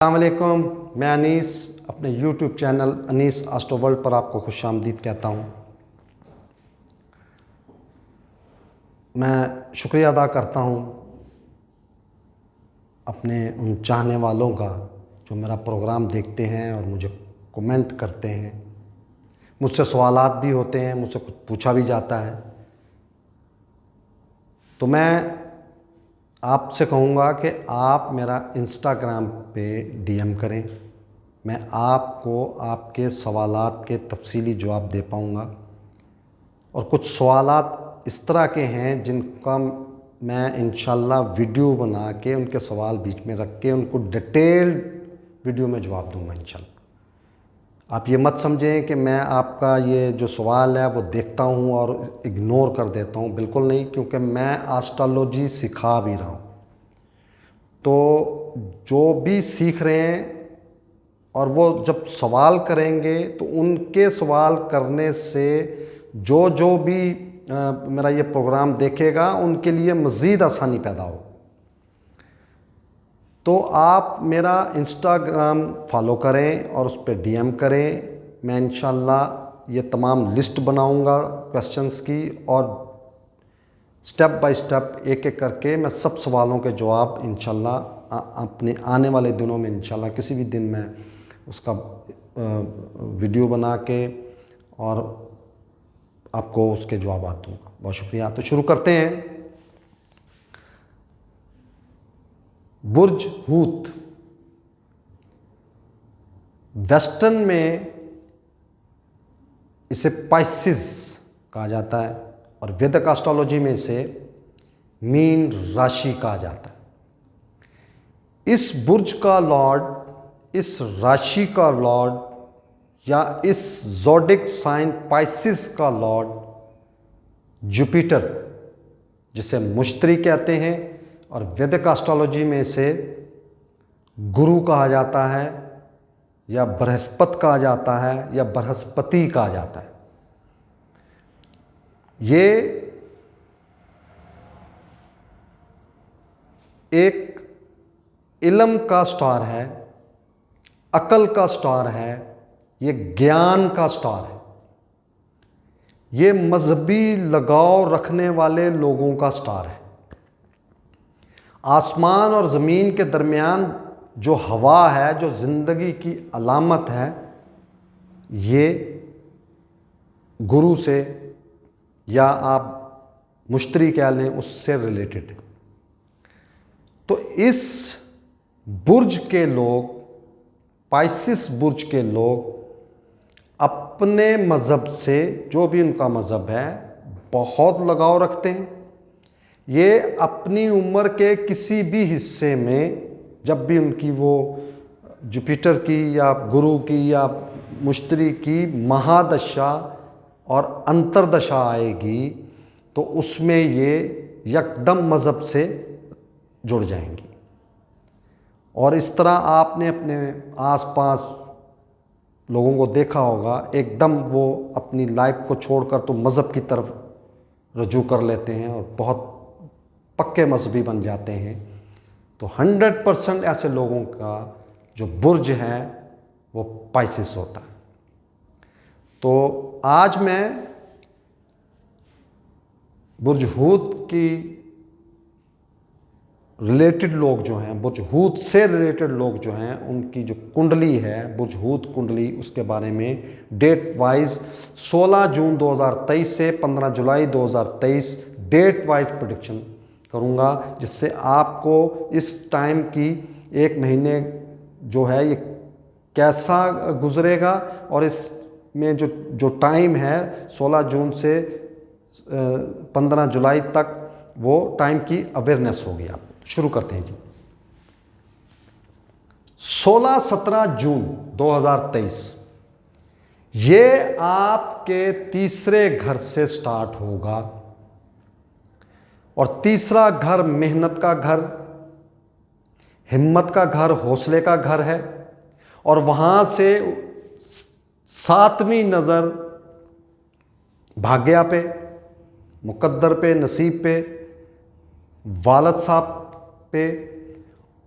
अस्सलाम वालेकुम। मैं अनीस अपने YouTube channel Anees astro world पर आपको खुशामदीद कहता हूँ। मैं शुक्रिया अदा करता हूँ अपने उन चाहने वालों का जो मेरा प्रोग्राम देखते हैं और मुझे कमेंट करते हैं। मुझसे सवालात भी होते हैं, मुझसे कुछ पूछा भी जाता है। तो मैं आपसे कहूँगा कि आप मेरा इंस्टाग्राम पे DM करें। मैं आपको आपके सवालात के तफसीली जवाब दे पाऊँगा। और कुछ सवालात इस तरह के हैं जिनका मैं इंशाल्लाह वीडियो बना के उनके सवाल बीच में रख के उनको डिटेल्ड वीडियो में जवाब दूँगा इंशाल्लाह। आप ये मत समझें कि मैं आपका ये जो सवाल है वो देखता हूँ और इग्नोर कर देता हूँ, बिल्कुल नहीं, क्योंकि मैं एस्ट्रोलॉजी सिखा भी रहा हूँ। तो जो भी सीख रहे हैं और वो जब सवाल करेंगे तो उनके सवाल करने से जो जो भी मेरा ये प्रोग्राम देखेगा उनके लिए मज़ीद आसानी पैदा हो। तो आप मेरा इंस्टाग्राम फॉलो करें और उस पर DM करें। मैं इंशाल्लाह ये तमाम लिस्ट बनाऊंगा क्वेश्चंस की और स्टेप बाय स्टेप एक एक करके मैं सब सवालों के जवाब इंशाल्लाह अपने आने वाले दिनों में इंशाल्लाह किसी भी दिन मैं उसका वीडियो बना के और आपको उसके जवाब दूँगा। बहुत शुक्रिया। तो शुरू करते हैं। बुर्ज हूत वेस्टर्न में इसे पाइसिस कहा जाता है और वैदिक एस्ट्रोलॉजी में इसे मीन राशि कहा जाता है। इस बुर्ज का लॉर्ड, इस राशि का लॉर्ड या इस ज़ोडिक साइन पाइसिस का लॉर्ड जुपिटर, जिसे मुश्तरी कहते हैं और वैदिक एस्ट्रोलॉजी में इसे गुरु कहा जाता है या बृहस्पति कहा जाता है या बृहस्पति कहा जाता है। ये एक इल्म का स्टार है, अकल का स्टार है, ये ज्ञान का स्टार है, ये मजहबी लगाव रखने वाले लोगों का स्टार है। आसमान और ज़मीन के दरमियान जो हवा है, जो ज़िंदगी की अलामत है, ये गुरु से या आप मुश्तरी कह लें उससे रिलेटेड है। तो इस बुर्ज के लोग, पाइसिस बुर्ज के लोग अपने मज़हब से, जो भी उनका मज़हब है, बहुत लगाव रखते हैं। ये अपनी उम्र के किसी भी हिस्से में जब भी उनकी वो जुपिटर की या गुरु की या मुश्तरी की महादशा और अंतरदशा आएगी तो उसमें ये यकदम मज़हब से जुड़ जाएंगी। और इस तरह आपने अपने आसपास लोगों को देखा होगा, एकदम वो अपनी लाइफ को छोड़कर तो मज़हब की तरफ रुजू कर लेते हैं और बहुत पक्के मजहबी बन जाते हैं। तो 100% ऐसे लोगों का जो बुर्ज है वो पाइसिस होता है। तो आज मैं बुर्ज हूत की रिलेटेड लोग जो हैं, बुर्ज हूत से रिलेटेड लोग जो हैं, उनकी जो कुंडली है, बुर्ज हूत कुंडली, उसके बारे में डेट वाइज 16 जून 2023 से 15 जुलाई 2023 डेट वाइज प्रेडिक्शन करूंगा, जिससे आपको इस टाइम की एक महीने जो है ये कैसा गुजरेगा और इसमें जो टाइम है 16 जून से 15 जुलाई तक, वो टाइम की अवेयरनेस होगी आपको। शुरू करते हैं जी। 16-17 जून 2023 ये आपके तीसरे घर से स्टार्ट होगा और तीसरा घर मेहनत का घर, हिम्मत का घर, हौसले का घर है। और वहां से 7वीं नज़र भाग्य पे, मुकद्दर पे, नसीब पे, वालद साहब पे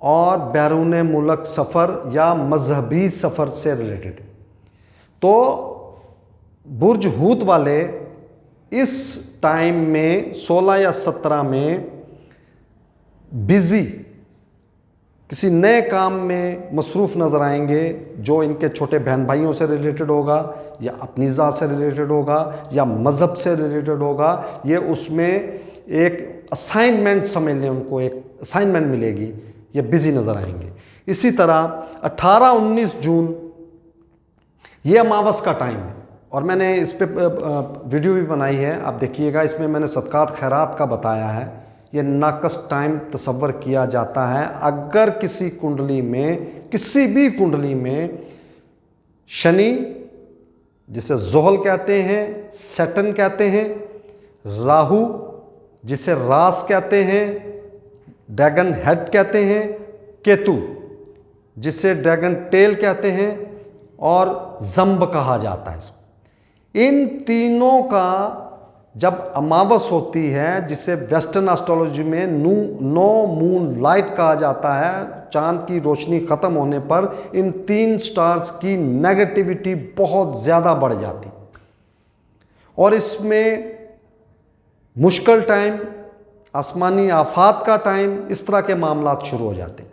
और बैरून मुल्क सफ़र या मजहबी सफ़र से रिलेटेड। तो बुर्ज हूत वाले इस टाइम में 16 या 17 में बिज़ी किसी नए काम में मसरूफ़ नज़र आएंगे, जो इनके छोटे बहन भाइयों से रिलेटेड होगा या अपनी ज़ात से रिलेटेड होगा या मज़हब से रिलेटेड होगा। ये उसमें एक असाइनमेंट समझ लें, उनको एक असाइनमेंट मिलेगी, ये बिज़ी नज़र आएंगे। इसी तरह 18-19 जून ये अमावस का टाइम है, और मैंने इस पे वीडियो भी बनाई है, आप देखिएगा। इसमें मैंने सदकात खैरात का बताया है। ये नाकस टाइम तसव्वुर किया जाता है अगर किसी कुंडली में, किसी भी कुंडली में शनि, जिसे जोहल कहते हैं, सैटर्न कहते हैं, राहु जिसे रास कहते हैं, ड्रैगन हेड कहते हैं, केतु जिसे ड्रैगन टेल कहते हैं, और जंब कहा जाता है इसको। इन तीनों का जब अमावस होती है, जिसे वेस्टर्न एस्ट्रोलॉजी में नो मून लाइट कहा जाता है, चांद की रोशनी ख़त्म होने पर इन तीन स्टार्स की नेगेटिविटी बहुत ज़्यादा बढ़ जाती, और इसमें मुश्किल टाइम, आसमानी आफात का टाइम, इस तरह के मामलात शुरू हो जाते हैं।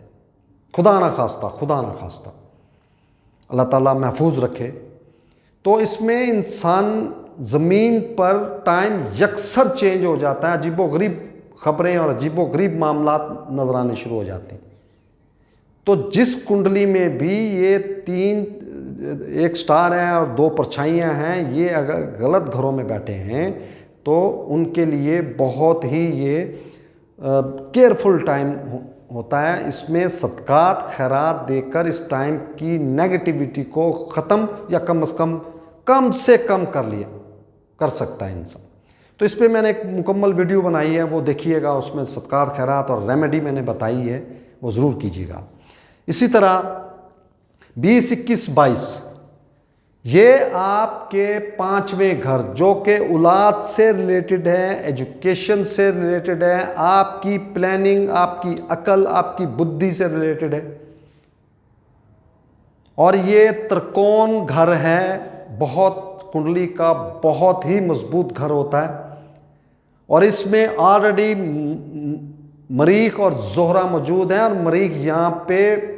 खुदा ना खास्ता अल्लाह ताला महफूज रखे। तो इसमें इंसान ज़मीन पर टाइम यकसर चेंज हो जाता है, अजीबोगरीब ख़बरें और अजीबोगरीब मामलात नजर आने शुरू हो जाते हैं। तो जिस कुंडली में भी ये तीन, एक स्टार है और दो परछाइयाँ हैं, ये अगर गलत घरों में बैठे हैं तो उनके लिए बहुत ही ये केयरफुल टाइम होता है। इसमें सदकात खैरात देकर इस टाइम की नेगेटिविटी को ख़त्म या कम से कम कर सकता है इंसान। तो इस पर मैंने एक मुकम्मल वीडियो बनाई है, वो देखिएगा। उसमें सदकात खैरात और रेमेडी मैंने बताई है, वो ज़रूर कीजिएगा। इसी तरह 20, 21, 22 ये आपके पांचवें घर, जो कि औलाद से रिलेटेड है, एजुकेशन से रिलेटेड है, आपकी प्लानिंग, आपकी अकल, आपकी बुद्धि से रिलेटेड है। और ये त्रिकोण घर है, बहुत कुंडली का बहुत ही मजबूत घर होता है। और इसमें ऑलरेडी मरीख और जोहरा मौजूद हैं, और मरीख यहाँ पे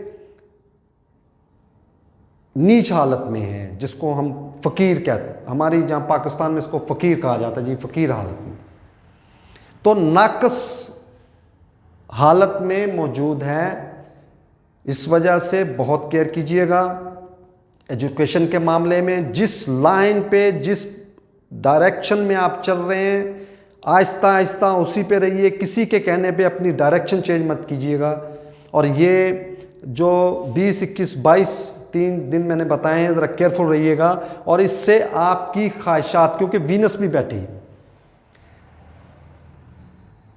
नीच हालत में है, जिसको हम फ़कीर कहते हैं। हमारी जहाँ पाकिस्तान में इसको फ़कीर कहा जाता है जी, फ़कीर हालत में। तो नाकस हालत में मौजूद है, इस वजह से बहुत केयर कीजिएगा। एजुकेशन के मामले में जिस लाइन पे, जिस डायरेक्शन में आप चल रहे हैं, आहिस्ता आहिस्ता उसी पे रहिए। किसी के कहने पे अपनी डायरेक्शन चेंज मत कीजिएगा। और ये जो 20, 21, 22 3 दिन मैंने बताए हैं, ज़रा केयरफुल रहिएगा। और इससे आपकी ख्वाहिशात, क्योंकि वीनस भी बैठी है,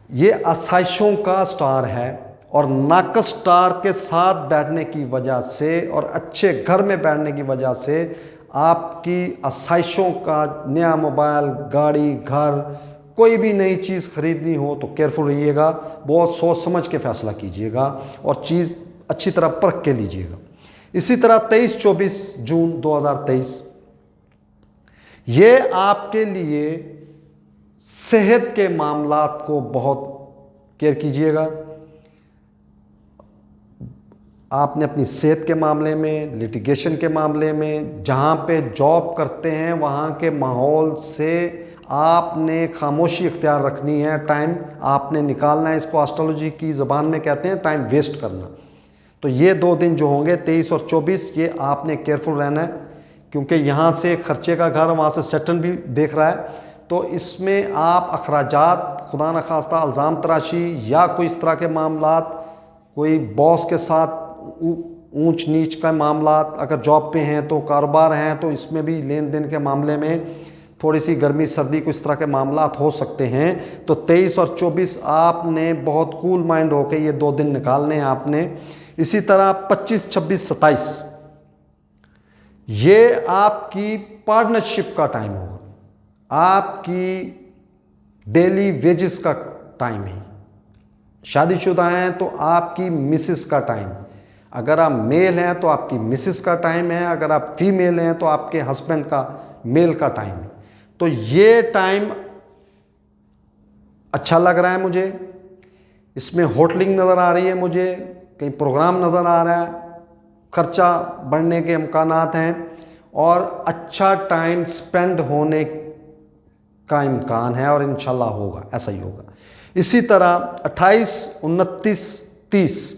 ये आसाइशों का स्टार है, और नाकस स्टार के साथ बैठने की वजह से और अच्छे घर में बैठने की वजह से आपकी आसाइशों का, नया मोबाइल, गाड़ी, घर, कोई भी नई चीज़ खरीदनी हो तो केयरफुल रहिएगा। बहुत सोच समझ के फ़ैसला कीजिएगा और चीज़ अच्छी तरह परख के लीजिएगा। इसी तरह 23-24 जून 2023 ये आपके लिए सेहत के मामलात को बहुत केयर कीजिएगा। आपने अपनी सेहत के मामले में, लिटिगेशन के मामले में, जहाँ पे जॉब करते हैं वहाँ के माहौल से आपने खामोशी इख्तियार रखनी है। टाइम आपने निकालना है, इसको एस्ट्रोलॉजी की ज़बान में कहते हैं टाइम वेस्ट करना। तो ये 2 दिन जो होंगे 23 और 24, ये आपने केयरफुल रहना है, क्योंकि यहाँ से खर्चे का घर, वहाँ से सैटर्न भी देख रहा है। तो इसमें आप अखराजात, खुदा न खास्ता इल्ज़ाम तराशी या कोई इस तरह के मामलात, कोई बॉस के साथ ऊंच नीच का मामलात, अगर जॉब पे हैं तो, कारोबार हैं तो इसमें भी लेन देन के मामले में थोड़ी सी गर्मी सर्दी को इस तरह के मामलात हो सकते हैं। तो 23 और 24 आपने बहुत कूल माइंड होकर ये 2 दिन निकालने हैं आपने। इसी तरह 25, 26, 27 ये आपकी पार्टनरशिप का टाइम होगा, आपकी डेली वेजेस का टाइम है। शादीशुदा हैं तो आपकी मिसेस का टाइम, अगर आप मेल हैं तो आपकी मिसेस का टाइम है, अगर आप फीमेल हैं तो आपके हस्बैंड का मेल का टाइम है। तो ये टाइम अच्छा लग रहा है मुझे, इसमें होटलिंग नज़र आ रही है मुझे, कहीं प्रोग्राम नज़र आ रहा है, खर्चा बढ़ने के इम्कानात हैं और अच्छा टाइम स्पेंड होने का इम्कान है और इंशाल्लाह होगा, ऐसा ही होगा। इसी तरह 28, 29, 30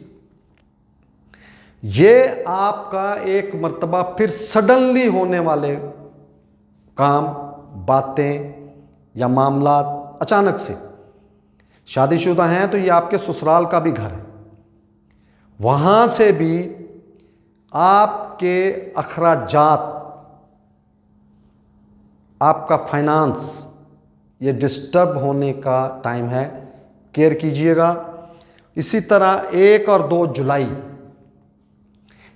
ये आपका एक मर्तबा फिर सडनली होने वाले काम, बातें या मामला अचानक से। शादीशुदा हैं तो ये आपके ससुराल का भी घर है, वहाँ से भी आपके अखराजात, आपका फाइनेंस ये डिस्टर्ब होने का टाइम है, केयर कीजिएगा। इसी तरह 1 और 2 जुलाई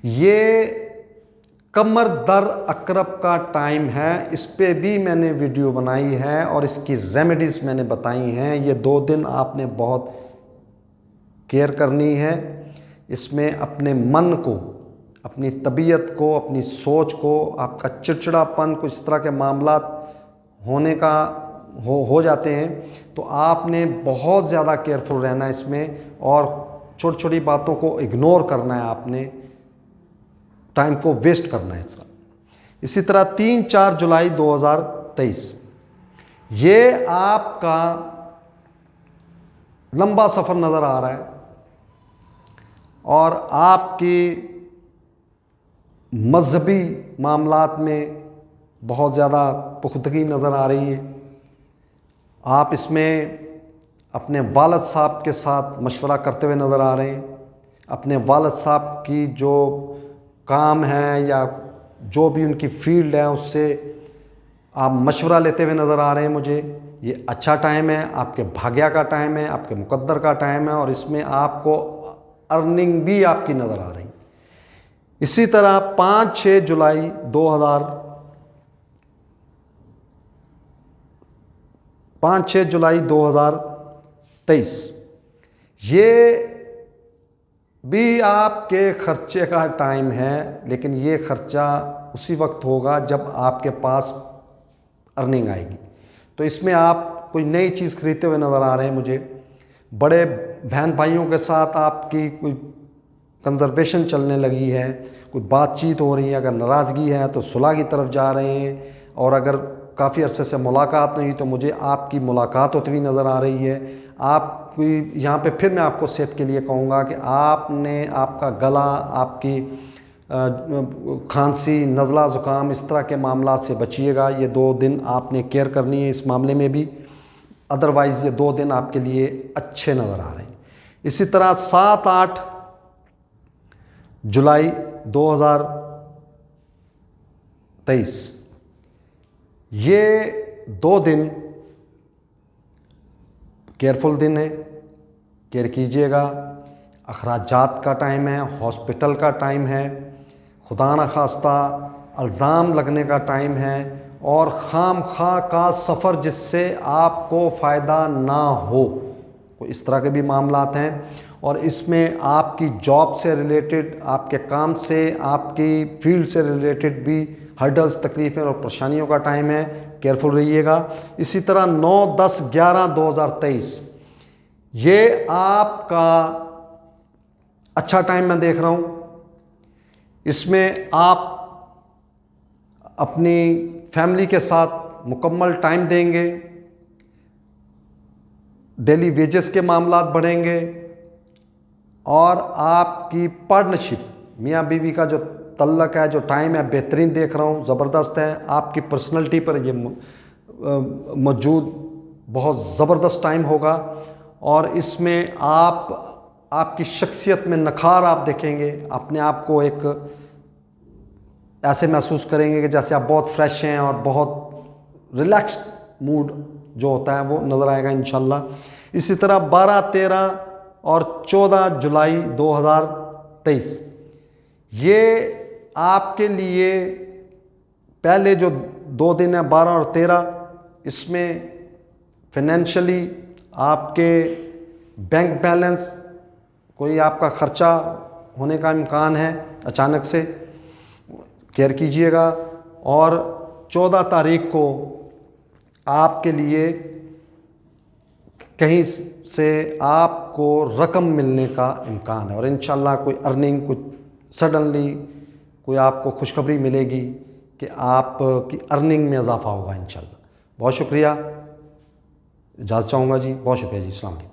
ये कमर दर अकरब का टाइम है, इस पे भी मैंने वीडियो बनाई है और इसकी रेमेडीज़ मैंने बताई हैं। ये 2 दिन आपने बहुत केयर करनी है, इसमें अपने मन को, अपनी तबीयत को, अपनी सोच को, आपका चिड़चिड़ापन, कुछ इस तरह के मामला होने का हो जाते हैं तो आपने बहुत ज़्यादा केयरफुल रहना है इसमें और छोटी छोटी बातों को इग्नोर करना है, आपने टाइम को वेस्ट करना है इसका। इसी तरह 3-4 जुलाई 2023 ये आपका लंबा सफ़र नज़र आ रहा है और आपकी मजहबी मामलात में बहुत ज़्यादा पुख्तगी नज़र आ रही है। आप इसमें अपने वालिद साहब के साथ मशवरा करते हुए नज़र आ रहे हैं, अपने वालिद साहब की जो काम है या जो भी उनकी फील्ड है उससे आप मशवरा लेते हुए नज़र आ रहे हैं मुझे। ये अच्छा टाइम है, आपके भाग्य का टाइम है, आपके मुकद्दर का टाइम है और इसमें आपको अर्निंग भी आपकी नज़र आ रही। इसी तरह 5-6 जुलाई 2023 ये भी आपके खर्चे का टाइम है, लेकिन ये खर्चा उसी वक्त होगा जब आपके पास अर्निंग आएगी। तो इसमें आप कोई नई चीज़ खरीदते हुए नज़र आ रहे हैं मुझे, बड़े बहन भाइयों के साथ आपकी कोई कंजर्वेशन चलने लगी है, कोई बातचीत हो रही है, अगर नाराज़गी है तो सुलह की तरफ जा रहे हैं और अगर काफ़ी अरसे से मुलाकात नहीं तो मुझे आपकी मुलाकात होती हुई नज़र आ रही है। आप कोई यहाँ पे फिर मैं आपको सेहत के लिए कहूँगा कि आपने आपका गला, आपकी खांसी, नज़ला, ज़ुकाम इस तरह के मामला से बचिएगा। ये 2 दिन आपने केयर करनी है इस मामले में भी, अदरवाइज़ ये 2 दिन आपके लिए अच्छे नज़र आ रहे हैं। इसी तरह 7-8 जुलाई 2023 ये 2 दिन केयरफुल दिन है, केयर कीजिएगा। अखराजात का टाइम है, हॉस्पिटल का टाइम है, खुदा न खास्ता इल्ज़ाम लगने का टाइम है और खामखा का सफ़र जिससे आपको फ़ायदा ना हो, कोई इस तरह के भी मामलात हैं। और इसमें आपकी जॉब से रिलेटेड, आपके काम से, आपकी फील्ड से रिलेटेड भी हर्डल्स, तकलीफ़ें और परेशानियों का टाइम है, केयरफुल रहिएगा। इसी तरह 9-10-11-2023 ये आपका अच्छा टाइम मैं देख रहा हूँ। इसमें आप अपनी फैमिली के साथ मुकम्मल टाइम देंगे, डेली वेजेस के मामलात बढ़ेंगे और आपकी पार्टनरशिप, मियाँ बीवी का जो तल्लक है, जो टाइम है, बेहतरीन देख रहा हूँ, ज़बरदस्त है। आपकी पर्सनैलिटी पर ये मौजूद बहुत ज़बरदस्त टाइम होगा और इसमें आपकी शख्सियत में नखार आप देखेंगे, अपने आप को एक ऐसे महसूस करेंगे कि जैसे आप बहुत फ्रेश हैं और बहुत रिलैक्स्ड मूड जो होता है वो नज़र आएगा इंशाल्लाह। इसी तरह 12-13 और 14 जुलाई 2023 ये आपके लिए पहले जो 2 दिन है 12 और 13, इसमें फाइनेंशियली आपके बैंक बैलेंस, कोई आपका खर्चा होने का इम्कान है अचानक से, केयर कीजिएगा। और 14 तारीख को आपके लिए कहीं से आपको रकम मिलने का इम्कान है और इंशाल्लाह कोई अर्निंग, कुछ सडनली कोई आपको खुशखबरी मिलेगी कि आपकी अर्निंग में इजाफा होगा इंशाल्लाह। बहुत शुक्रिया, इजाज़त चाहूँगा जी, बहुत शुक्रिया जी, अस्सलाम वालेकुम।